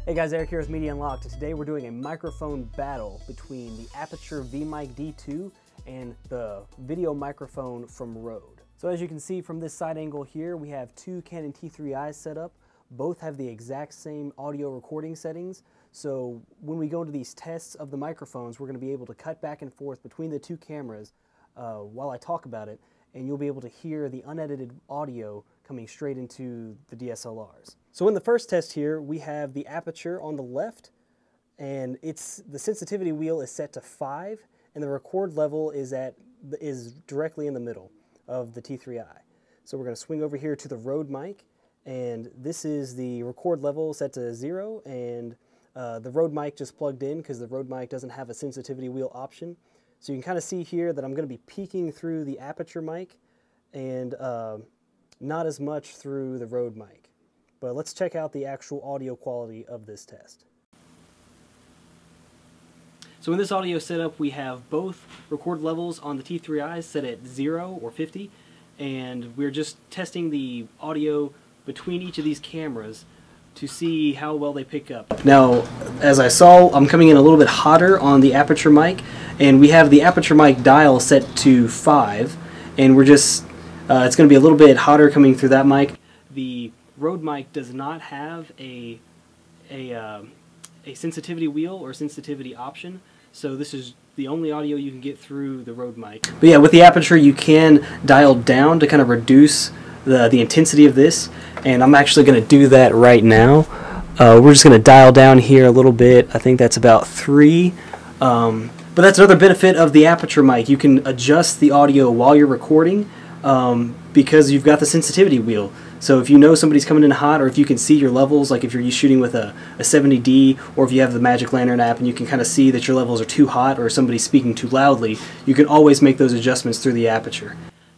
Hey guys, Eric here with Media Unlocked, and today we're doing a microphone battle between the Aputure VMic D2 and the video microphone from Rode. So as you can see from this side angle here, we have two Canon T3Is set up. Both have the exact same audio recording settings, so when we go into these tests of the microphones, we're going to be able to cut back and forth between the two cameras while I talk about it, and you'll be able to hear the unedited audio coming straight into the DSLRs. So in the first test here, we have the Aputure on the left, and the sensitivity wheel is set to 5, and the record level is directly in the middle of the T3i. So we're going to swing over here to the Rode mic, and this is the record level set to 0, and the Rode mic just plugged in because the Rode mic doesn't have a sensitivity wheel option. So you can kind of see here that I'm going to be peeking through the Aputure mic and not as much through the Rode mic. But let's check out the actual audio quality of this test. So in this audio setup, we have both record levels on the T3Is set at 0 or 50, and we're just testing the audio between each of these cameras to see how well they pick up. Now, as I saw, I'm coming in a little bit hotter on the Aputure mic, and we have the Aputure mic dial set to 5, and we're just, it's going to be a little bit hotter coming through that mic. The Rode mic does not have a sensitivity wheel or sensitivity option, so this is the only audio you can get through the Rode mic. But yeah, with the Aputure you can dial down to kind of reduce the intensity of this, and I'm actually going to do that right now. We're just going to dial down here a little bit. I think that's about 3. But that's another benefit of the Aputure mic. You can adjust the audio while you're recording because you've got the sensitivity wheel. So if you know somebody's coming in hot, or if you can see your levels, like if you're shooting with a 70D, or if you have the Magic Lantern app and you can kind of see that your levels are too hot or somebody's speaking too loudly, you can always make those adjustments through the Aputure.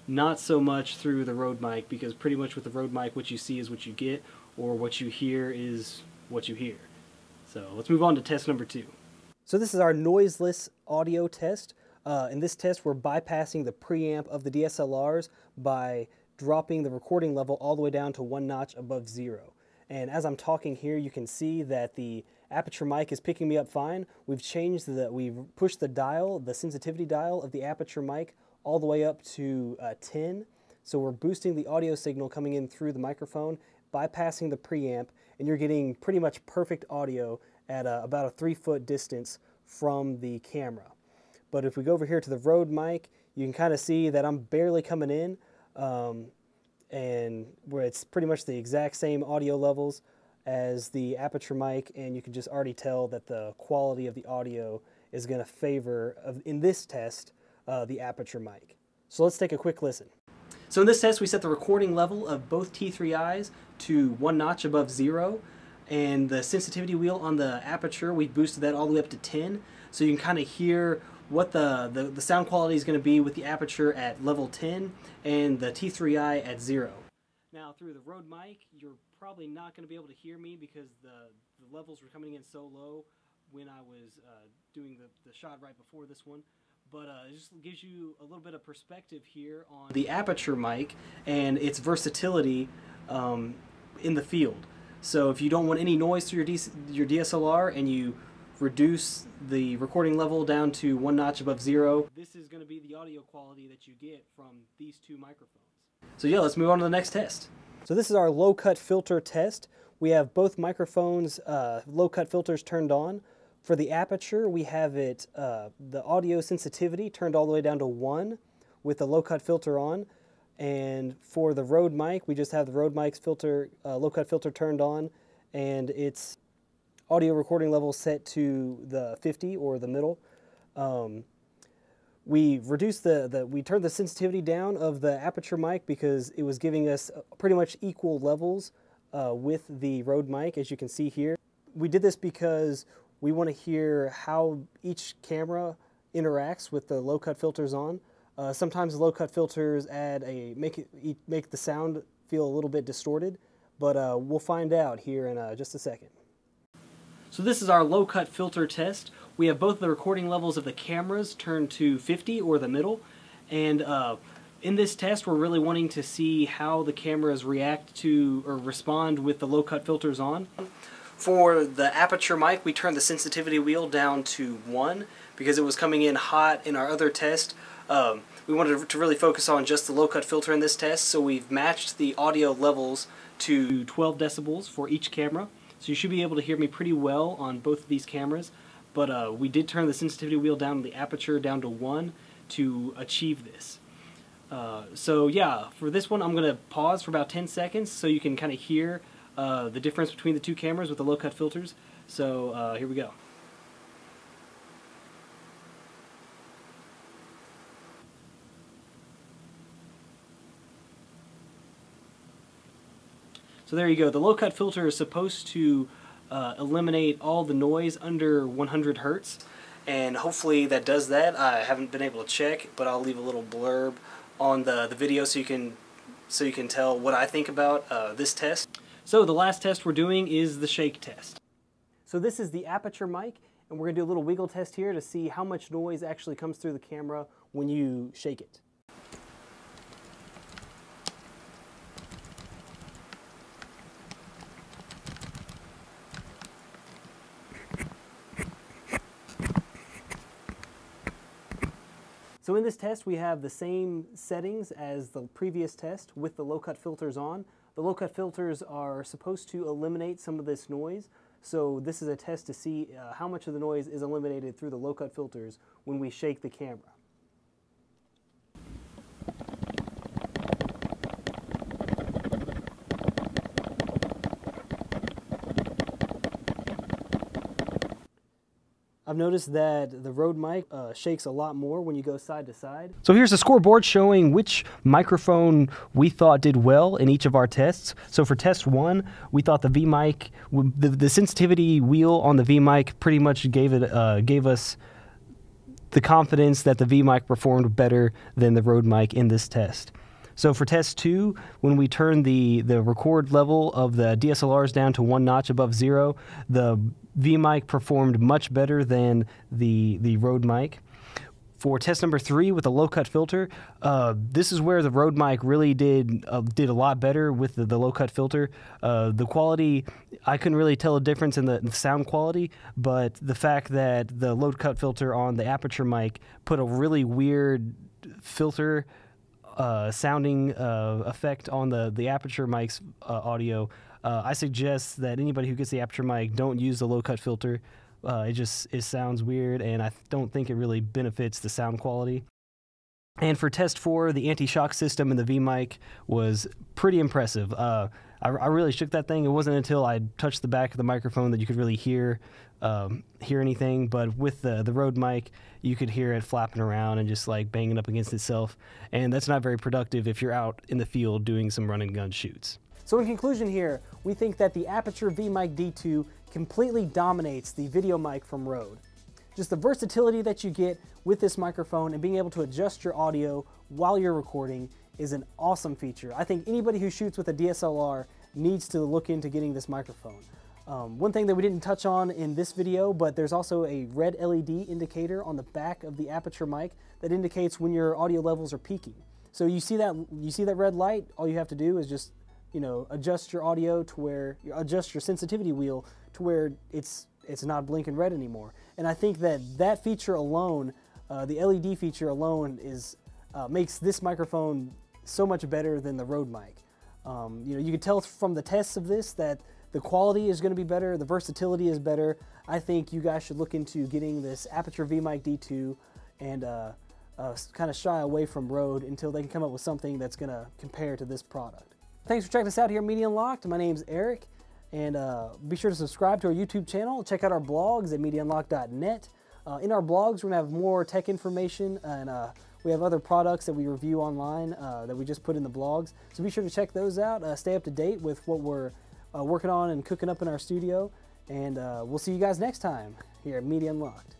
Not so much through the Rode mic, because pretty much with the Rode mic what you see is what you get, or what you hear is what you hear. So let's move on to test number 2. So this is our noiseless audio test. In this test we're bypassing the preamp of the DSLRs by dropping the recording level all the way down to 1 notch above 0. And as I'm talking here, you can see that the Aputure mic is picking me up fine. We've pushed the dial, the sensitivity dial of the Aputure mic all the way up to 10. So we're boosting the audio signal coming in through the microphone, bypassing the preamp, and you're getting pretty much perfect audio at about a 3-foot distance from the camera. But if we go over here to the Rode mic, you can kind of see that I'm barely coming in, and where it's pretty much the exact same audio levels as the Aputure mic, and you can just already tell that the quality of the audio is going to favor, in this test, the Aputure mic. So let's take a quick listen. So in this test we set the recording level of both T3Is to 1 notch above 0, and the sensitivity wheel on the Aputure, we boosted that all the way up to 10, so you can kind of hear what the sound quality is going to be with the Aputure at level 10 and the T3i at 0. Now through the Rode mic, you're probably not going to be able to hear me because the levels were coming in so low when I was doing the shot right before this one. But it just gives you a little bit of perspective here on the Aputure mic and its versatility in the field. So if you don't want any noise through your DSLR and you reduce the recording level down to 1 notch above 0, this is going to be the audio quality that you get from these two microphones. So yeah, let's move on to the next test. So this is our low-cut filter test. We have both microphones low-cut filters turned on. For the Aputure, we have it the audio sensitivity turned all the way down to 1 with the low-cut filter on. And for the Rode mic, we just have the Rode mic's filter low-cut filter turned on, and its audio recording level set to the 50 or the middle. We reduced we turned the sensitivity down of the Aputure mic because it was giving us pretty much equal levels with the Rode mic, as you can see here. We did this because we want to hear how each camera interacts with the low-cut filters on. Sometimes the low-cut filters make the sound feel a little bit distorted, but we'll find out here in just a second. So this is our low-cut filter test. We have both the recording levels of the cameras turned to 50 or the middle, and in this test we're really wanting to see how the cameras react to or respond with the low-cut filters on. For the Aputure mic, we turned the sensitivity wheel down to 1 because it was coming in hot in our other test. We wanted to really focus on just the low-cut filter in this test, so we've matched the audio levels to 12 decibels for each camera. So you should be able to hear me pretty well on both of these cameras, but we did turn the sensitivity wheel down on the Aputure down to 1 to achieve this. So yeah, for this one I'm going to pause for about 10 seconds so you can kind of hear the difference between the two cameras with the low-cut filters. So here we go. So there you go. The low-cut filter is supposed to eliminate all the noise under 100 Hertz, and hopefully that does that. I haven't been able to check, but I'll leave a little blurb on the video so you can tell what I think about this test. So the last test we're doing is the shake test. So this is the Aputure mic, and we're going to do a little wiggle test here to see how much noise actually comes through the camera when you shake it. So in this test we have the same settings as the previous test with the low-cut filters on. The low-cut filters are supposed to eliminate some of this noise, so this is a test to see how much of the noise is eliminated through the low-cut filters when we shake the camera. I've noticed that the Rode mic shakes a lot more when you go side to side. So here's a scoreboard showing which microphone we thought did well in each of our tests. So for test 1, we thought the V-mic, the sensitivity wheel on the V-mic pretty much gave us the confidence that the V-mic performed better than the Rode mic in this test. So for test 2, when we turned the record level of the DSLRs down to 1 notch above 0, the V-mic performed much better than the Rode mic. For test number 3 with the low-cut filter, this is where the Rode mic really did a lot better with the low-cut filter. The quality, I couldn't really tell a difference in the sound quality, but the fact that the low-cut filter on the Aputure mic put a really weird filter sounding effect on the Aputure mic's audio. I suggest that anybody who gets the Aputure mic don't use the low-cut filter. It sounds weird, and I don't think it really benefits the sound quality. And for test 4, the anti-shock system in the V-mic was pretty impressive. I really shook that thing. It wasn't until I touched the back of the microphone that you could really hear anything, but with the Rode mic, you could hear it flapping around and just like banging up against itself, and that's not very productive if you're out in the field doing some run and gun shoots. So in conclusion here, we think that the Aputure V-Mic D2 completely dominates the video mic from Rode. Just the versatility that you get with this microphone and being able to adjust your audio while you're recording is an awesome feature. I think anybody who shoots with a DSLR needs to look into getting this microphone. One thing that we didn't touch on in this video, but there's also a red LED indicator on the back of the Aputure mic that indicates when your audio levels are peaking. So you see that red light, all you have to do is just adjust your audio to where, adjust your sensitivity wheel to where it's not blinking red anymore. And I think that feature alone, the LED feature alone, makes this microphone so much better than the Rode mic. You can tell from the tests of this that the quality is going to be better, the versatility is better. I think you guys should look into getting this Aputure V-Mic D2 and kind of shy away from Rode until they can come up with something that's going to compare to this product. Thanks for checking us out here at Media Unlocked. My name's Eric, and be sure to subscribe to our YouTube channel. Check out our blogs at MediaUnlocked.net. In our blogs, we're going to have more tech information, and we have other products that we review online that we just put in the blogs. So be sure to check those out. Stay up to date with what we're working on and cooking up in our studio, and we'll see you guys next time here at Media Unlocked.